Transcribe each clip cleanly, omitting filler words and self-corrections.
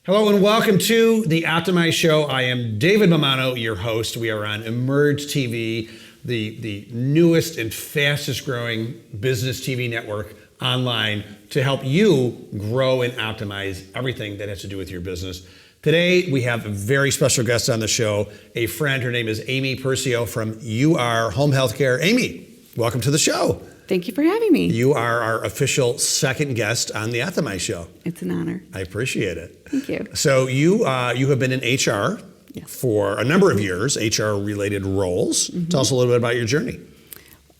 Hello and welcome to the Optimize Show. I am David Mammano, your host. We are on Emerge TV, the newest and fastest growing business TV network online to help you grow and optimize everything that has to do with your business. Today, we have a very special guest on the show, a friend. Her name is Amy Purcio from UR Home Healthcare. Amy, welcome to the show. Thank you for having me. You are our official second guest on the Optimize Show. It's an honor. I appreciate it. Thank you. So you have been in HR for a number of years, HR-related roles. Mm-hmm. Tell us a little bit about your journey.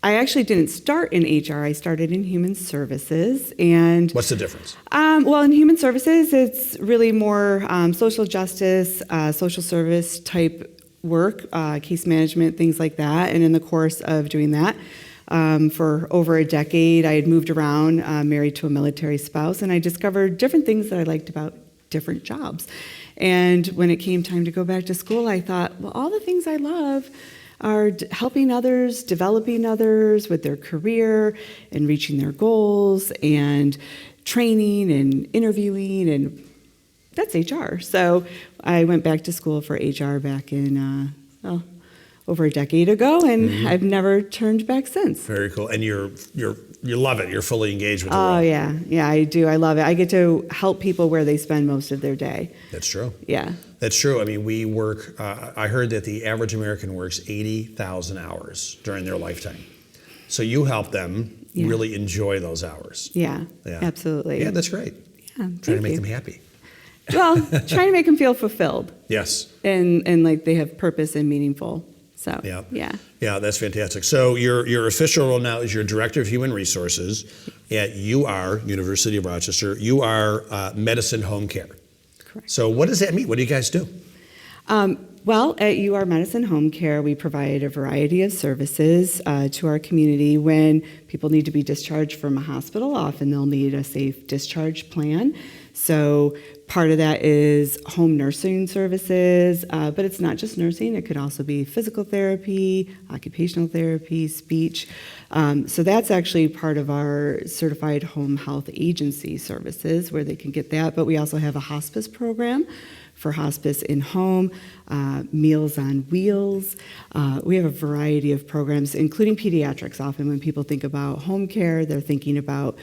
I actually didn't start in HR. I started in human services. And what's the difference? Well, in human services, it's really more social justice, social service type work, case management, things like that. And in the course of doing that, for over a decade, I had moved around, married to a military spouse, and I discovered different things that I liked about different jobs. And when it came time to go back to school, I thought, well, all the things I love are helping others, developing others with their career and reaching their goals and training and interviewing, and that's HR. So I went back to school for HR back in, over a decade ago, and I've never turned back since. Very cool. And you love it. You're fully engaged with the role. Oh, yeah, I do. I love it. I get to help people where they spend most of their day. That's true. Yeah. That's true. I mean, we work, I heard that the average American works 80,000 hours during their lifetime. So you help them really enjoy those hours. Yeah, absolutely. Yeah, that's great. Yeah, trying to make them happy. Well, trying to make them feel fulfilled. Yes. And like they have purpose and meaningful. So, yeah, that's fantastic. So your official role now is you're Director of Human Resources at UR, University of Rochester, UR Medicine Homecare. Correct. So what does that mean? What do you guys do? Well, at UR Medicine Homecare, we provide a variety of services to our community. When people need to be discharged from a hospital, often they'll need a safe discharge plan. So part of that is home nursing services, but it's not just nursing. It could also be physical therapy, occupational therapy, speech. So that's actually part of our certified home health agency services where they can get that. But we also have a hospice program for hospice in home, Meals on Wheels. We have a variety of programs, including pediatrics. Often when people think about home care, they're thinking about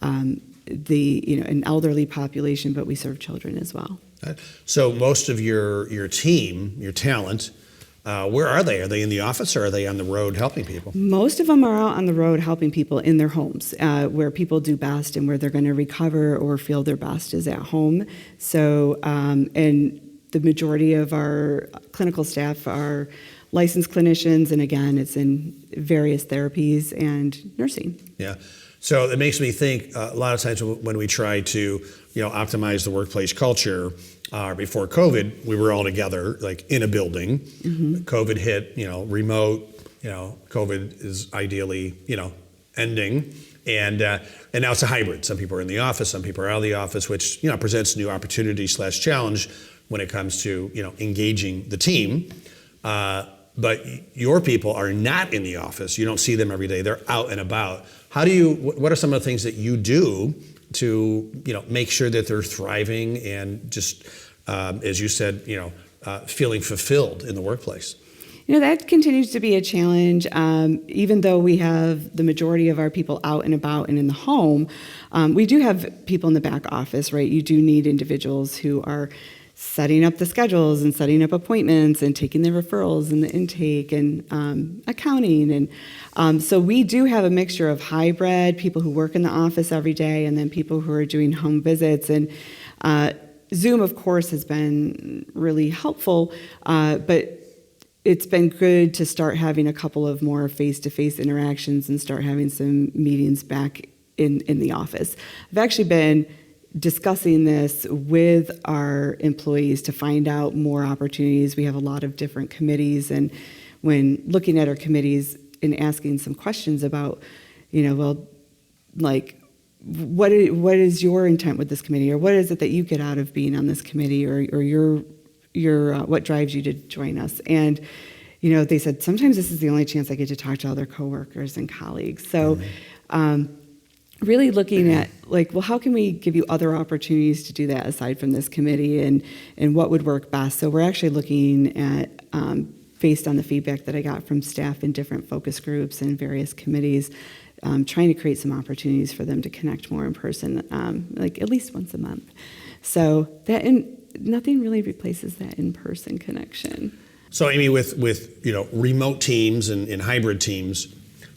an elderly population, but we serve children as well. So most of your team, your talent, where are they? Are they in the office or are they on the road helping people? Most of them are out on the road helping people in their homes, where people do best and where they're going to recover or feel their best is at home. So, and the majority of our clinical staff are licensed clinicians, and again, it's in various therapies and nursing. Yeah. So it makes me think a lot of times when we try to, optimize the workplace culture. Before COVID, we were all together, like in a building. Mm-hmm. COVID hit, remote. COVID is ideally, ending, and now it's a hybrid. Some people are in the office, some people are out of the office, which presents new opportunity / challenge when it comes to engaging the team. But your people are not in the office. You don't see them every day. They're out and about. What are some of the things that you do to, make sure that they're thriving and just, as you said, feeling fulfilled in the workplace? That continues to be a challenge. Even though we have the majority of our people out and about and in the home, we do have people in the back office, right? You do need individuals who are setting up the schedules and setting up appointments and taking the referrals and the intake and accounting. And so we do have a mixture of hybrid, people who work in the office every day, and then people who are doing home visits. And Zoom, of course, has been really helpful, but it's been good to start having a couple of more face-to-face interactions and start having some meetings back in the office. I've actually been discussing this with our employees to find out more opportunities. We have a lot of different committees, and when looking at our committees and asking some questions about, what is your intent with this committee, or what is it that you get out of being on this committee, or your what drives you to join us? And they said sometimes this is the only chance I get to talk to other coworkers and colleagues. So really looking at like, well, how can we give you other opportunities to do that aside from this committee, and what would work best? So we're actually looking at, based on the feedback that I got from staff in different focus groups and various committees, trying to create some opportunities for them to connect more in person, like at least once a month. So nothing really replaces that in-person connection. So Amy, with remote teams and hybrid teams,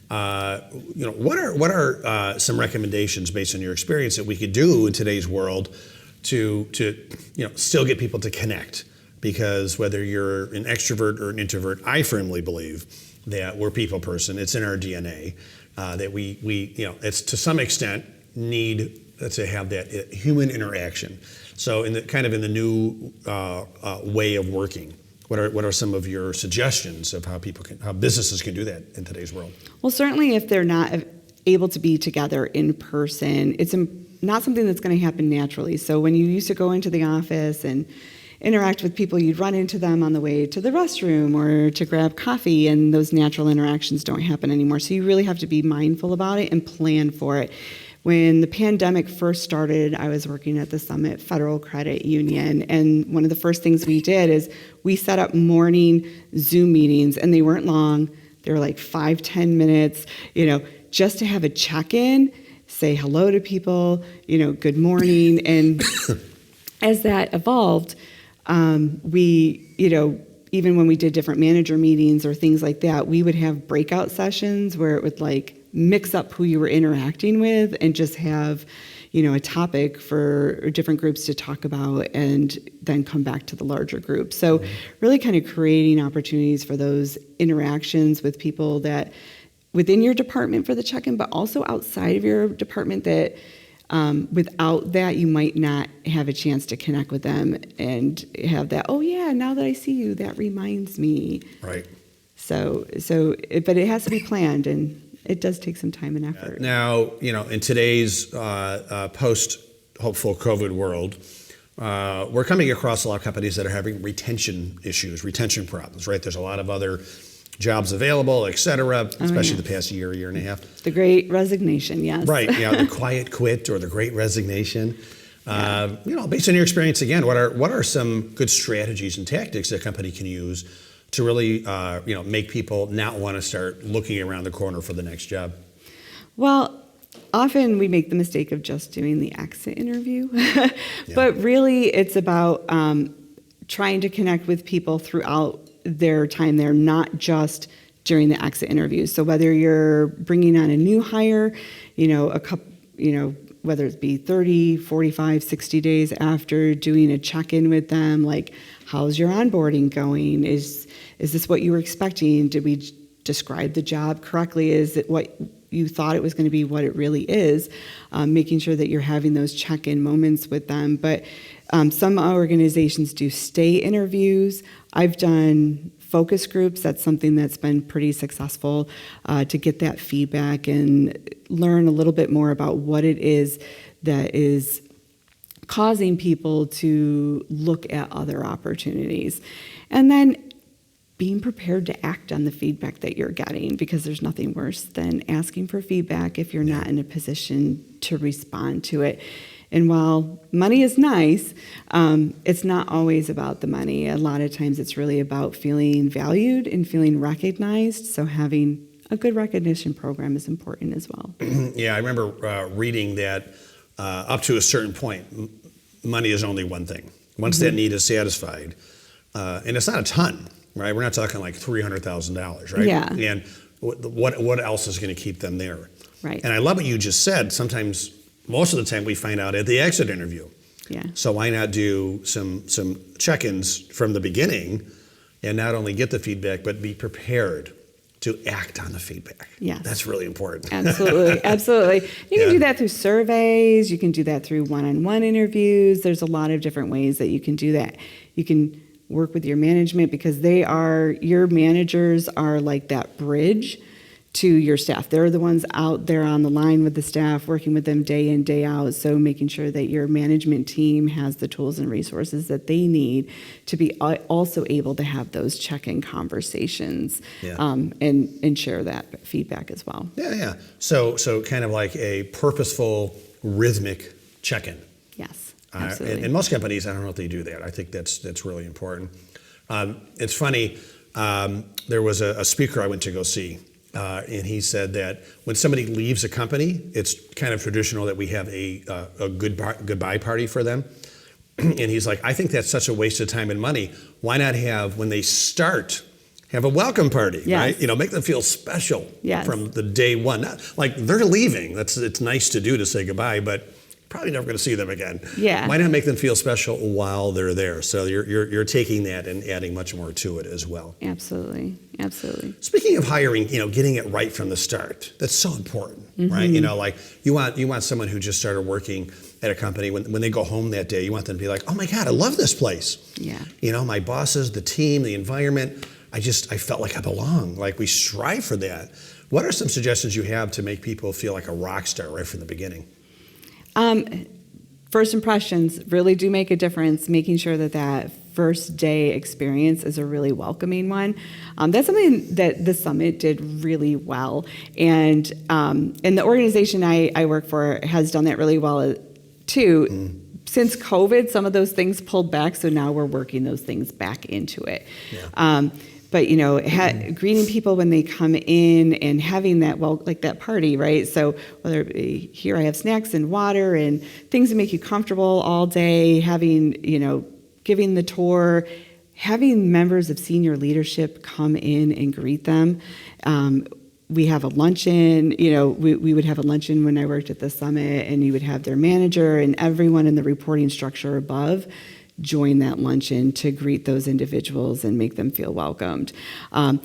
what are some recommendations based on your experience that we could do in today's world to still get people to connect? Because whether you're an extrovert or an introvert, I firmly believe that we're people person. It's in our DNA that we it's to some extent need to have that human interaction. So in the new way of working, what are some of your suggestions of how businesses can do that in today's world? Well, certainly if they're not able to be together in person, it's not something that's going to happen naturally. So when you used to go into the office and interact with people, you'd run into them on the way to the restroom or to grab coffee, and those natural interactions don't happen anymore. So you really have to be mindful about it and plan for it. When the pandemic first started, I was working at the Summit Federal Credit Union, and one of the first things we did is we set up morning Zoom meetings, and they weren't long. They were like 5-10 minutes, just to have a check-in, say hello to people, good morning. And as that evolved, we, even when we did different manager meetings or things like that, we would have breakout sessions where it would mix up who you were interacting with and just have, a topic for different groups to talk about and then come back to the larger group. So really kind of creating opportunities for those interactions with people that within your department for the check-in, but also outside of your department that without that, you might not have a chance to connect with them and have that, oh yeah, now that I see you, that reminds me. Right. But it has to be planned, and it does take some time and effort. Now, in today's post-hopeful COVID world, we're coming across a lot of companies that are having retention issues, retention problems, right? There's a lot of other jobs available, et cetera, especially the past year and a half. The great resignation, yes. Right, the quiet quit or the great resignation. Based on your experience, again, what are some good strategies and tactics that a company can use to really, make people not want to start looking around the corner for the next job? Well, often we make the mistake of just doing the exit interview, but really it's about trying to connect with people throughout their time there, not just during the exit interviews. So whether you're bringing on a new hire, whether it be 30, 45, 60 days after, doing a check-in with them, like, how's your onboarding going? Is this what you were expecting? Did we describe the job correctly? Is it what you thought it was going to be, what it really is? Making sure that you're having those check-in moments with them. But some organizations do stay interviews. I've done focus groups. That's something that's been pretty successful to get that feedback and learn a little bit more about what it is that is causing people to look at other opportunities. And then being prepared to act on the feedback that you're getting, because there's nothing worse than asking for feedback if you're not in a position to respond to it. And while money is nice, it's not always about the money. A lot of times it's really about feeling valued and feeling recognized. So having a good recognition program is important as well. Yeah, I remember reading that up to a certain point, money is only one thing. Once that need is satisfied, and it's not a ton, right? We're not talking like $300,000, right? Yeah. And what else is going to keep them there? Right. And I love what you just said. Sometimes, most of the time, we find out at the exit interview. Yeah. So why not do some check-ins from the beginning, and not only get the feedback, but be prepared to act on the feedback. Yes. That's really important. Absolutely. Absolutely. You can do that through surveys. You can do that through one-on-one interviews. There's a lot of different ways that you can do that. You can work with your management, because your managers are like that bridge to your staff. They're the ones out there on the line with the staff, working with them day in, day out. So making sure that your management team has the tools and resources that they need to be also able to have those check-in conversations, and share that feedback as well. Yeah. So kind of like a purposeful, rhythmic check-in. Yes, absolutely. And most companies, I don't know if they do that. I think that's really important. It's funny, there was a speaker I went to go see, and he said that when somebody leaves a company, it's kind of traditional that we have a goodbye party for them. And he's like, I think that's such a waste of time and money. Why not have, when they start, have a welcome party, right? Make them feel special from the day one. Like they're leaving. It's nice to do to say goodbye, but probably never going to see them again. Yeah. Why not make them feel special while they're there? So you're taking that and adding much more to it as well. Absolutely. Speaking of hiring, getting it right from the start, that's so important, right? Like you want someone who just started working at a company, when they go home that day, you want them to be like, oh my God, I love this place. Yeah. My bosses, the team, the environment, I felt like I belong. Like we strive for that. What are some suggestions you have to make people feel like a rock star right from the beginning? First impressions really do make a difference, making sure that first day experience is a really welcoming one. That's something that the summit did really well. And the organization I work for has done that really well too. Since COVID, some of those things pulled back, so now we're working those things back into it. But greeting people when they come in and having that, like that party, right? So whether it be here, I have snacks and water and things that make you comfortable all day, having, giving the tour, having members of senior leadership come in and greet them. We have a luncheon, we would have a luncheon when I worked at the summit, and you would have their manager and everyone in the reporting structure above join that luncheon to greet those individuals and make them feel welcomed. A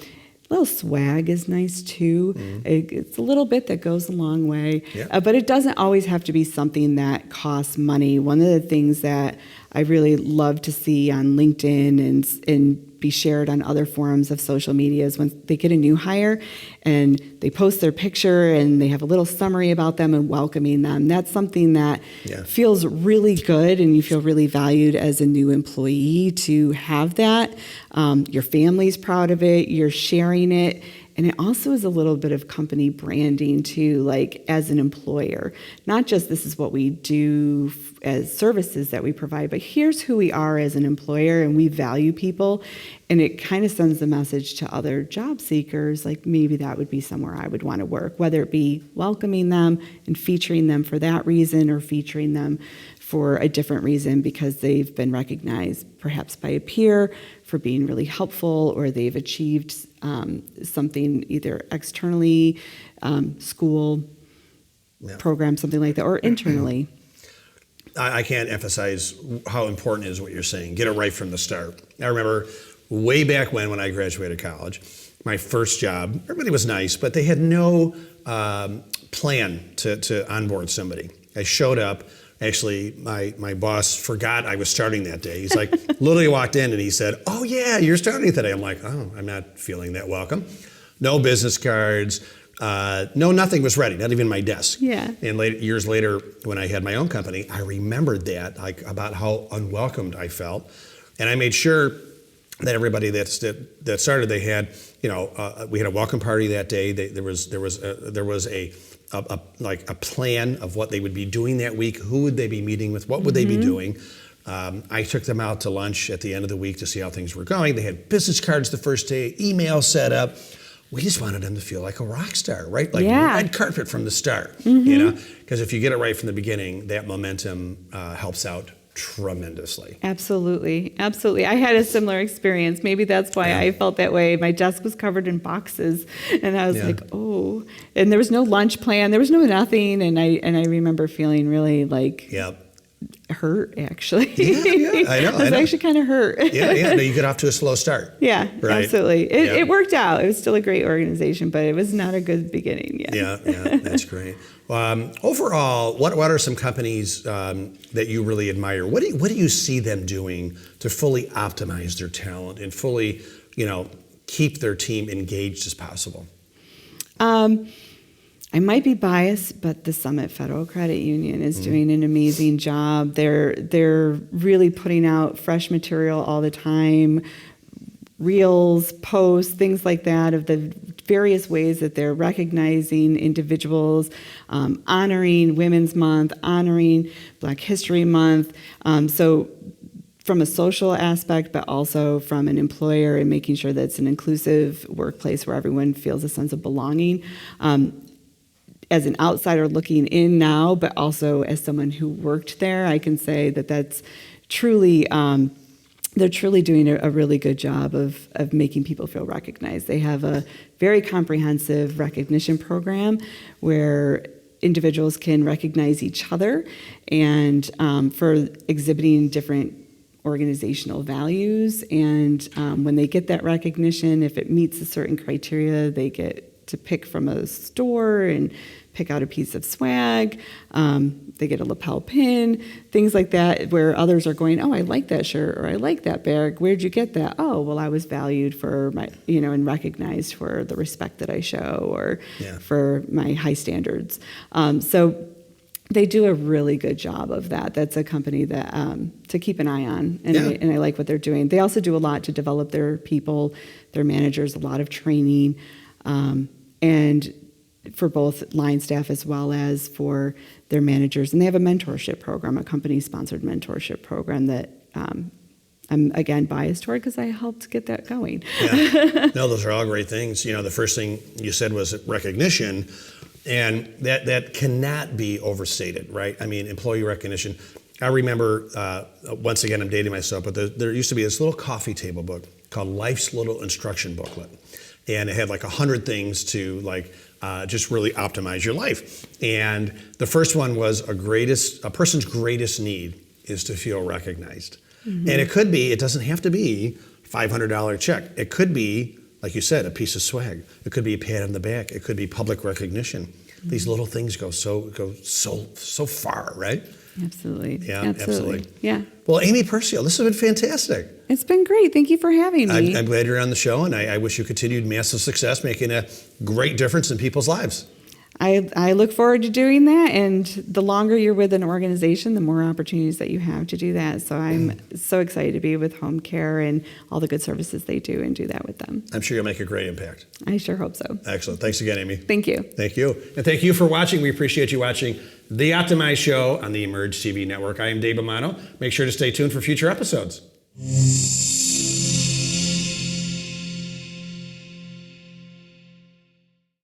little swag is nice too. It's a little bit that goes a long way, but it doesn't always have to be something that costs money. One of the things that I really love to see on LinkedIn and be shared on other forums of social media is when they get a new hire and they post their picture and they have a little summary about them and welcoming them. That's something that feels really good, and you feel really valued as a new employee to have that. Your family's proud of it, you're sharing it. And it also is a little bit of company branding too, like as an employer. Not just this is what we do as services that we provide, but here's who we are as an employer, and we value people. And it kind of sends the message to other job seekers, like maybe that would be somewhere I would want to work, whether it be welcoming them and featuring them for that reason, or featuring them for a different reason because they've been recognized perhaps by a peer for being really helpful, or they've achieved something either externally, school program, something like that, or internally. I can't emphasize how important it is what you're saying. Get it right from the start. I remember way back when I graduated college, my first job, everybody was nice, but they had no plan to onboard somebody. I showed up. Actually, my boss forgot I was starting that day. He's like, literally walked in and he said, oh yeah, you're starting today. I'm like, oh, I'm not feeling that welcome. No business cards, nothing was ready, not even my desk. And years later, when I had my own company, I remembered that, like about how unwelcomed I felt. And I made sure that everybody that started, they had, we had a welcome party that day. There was a plan of what they would be doing that week. Who would they be meeting with? What would they be doing? I took them out to lunch at the end of the week to see how things were going. They had business cards the first day, email set up. We just wanted them to feel like a rock star, right? Like red carpet from the start, Because if you get it right from the beginning, that momentum helps out tremendously. Absolutely. I had a similar experience. Maybe that's why I felt that way. My desk was covered in boxes, and I was like, oh. And there was no lunch plan. There was nothing. And I remember feeling really like hurt, actually. I know. I was actually kind of hurt. No, you get off to a slow start. Right? Absolutely. It worked out. It was still a great organization, but it was not a good beginning yet. Yeah, that's great. Overall, what are some companies that you really admire? What do you see them doing to fully optimize their talent and fully, keep their team engaged as possible? I might be biased, but the Summit Federal Credit Union is doing an amazing job. They're really putting out fresh material all the time, reels, posts, things like that, of the various ways that they're recognizing individuals, honoring Women's Month, honoring Black History Month. So from a social aspect, but also from an employer, and making sure that it's an inclusive workplace where everyone feels a sense of belonging. As an outsider looking in now, but also as someone who worked there, I can say that that's truly, they're truly doing a really good job of making people feel recognized. They have a very comprehensive recognition program where individuals can recognize each other, and for exhibiting different organizational values. And when they get that recognition, if it meets a certain criteria, they get to pick from a store and pick out a piece of swag. They get a lapel pin, things like that, where others are going, oh, I like that shirt, or I like that bag. Where'd you get that? Oh, well, I was valued for my, and recognized for the respect that I show, or for my high standards. So they do a really good job of that. That's a company that to keep an eye on, and I like what they're doing. They also do a lot to develop their people, their managers, a lot of training, and for both line staff as well as for their managers. And they have a mentorship program, a company-sponsored mentorship program that I'm, again, biased toward because I helped get that going. Yeah. No, those are all great things. The first thing you said was recognition, and that cannot be overstated, right? I mean, employee recognition. I remember, once again, I'm dating myself, but there used to be this little coffee table book called Life's Little Instruction Booklet. And it had like 100 things to just really optimize your life. And the first one was a person's greatest need is to feel recognized. Mm-hmm. And it doesn't have to be $500 check. It could be, like you said, a piece of swag. It could be a pat on the back. It could be public recognition. Mm-hmm. These little things go so far, right? Absolutely. Yeah, absolutely. Yeah. Well, Amy Purcio, this has been fantastic. It's been great. Thank you for having me. I'm glad you're on the show, and I wish you continued massive success, making a great difference in people's lives. I look forward to doing that, and the longer you're with an organization, the more opportunities that you have to do that. So I'm so excited to be with home care and all the good services they do, and do that with them. I'm sure you'll make a great impact. I sure hope so. Excellent. Thanks again, Amy. Thank you. Thank you. And thank you for watching. We appreciate you watching The Optimized Show on the Emerge TV network. I am Dave Mammano. Make sure to stay tuned for future episodes.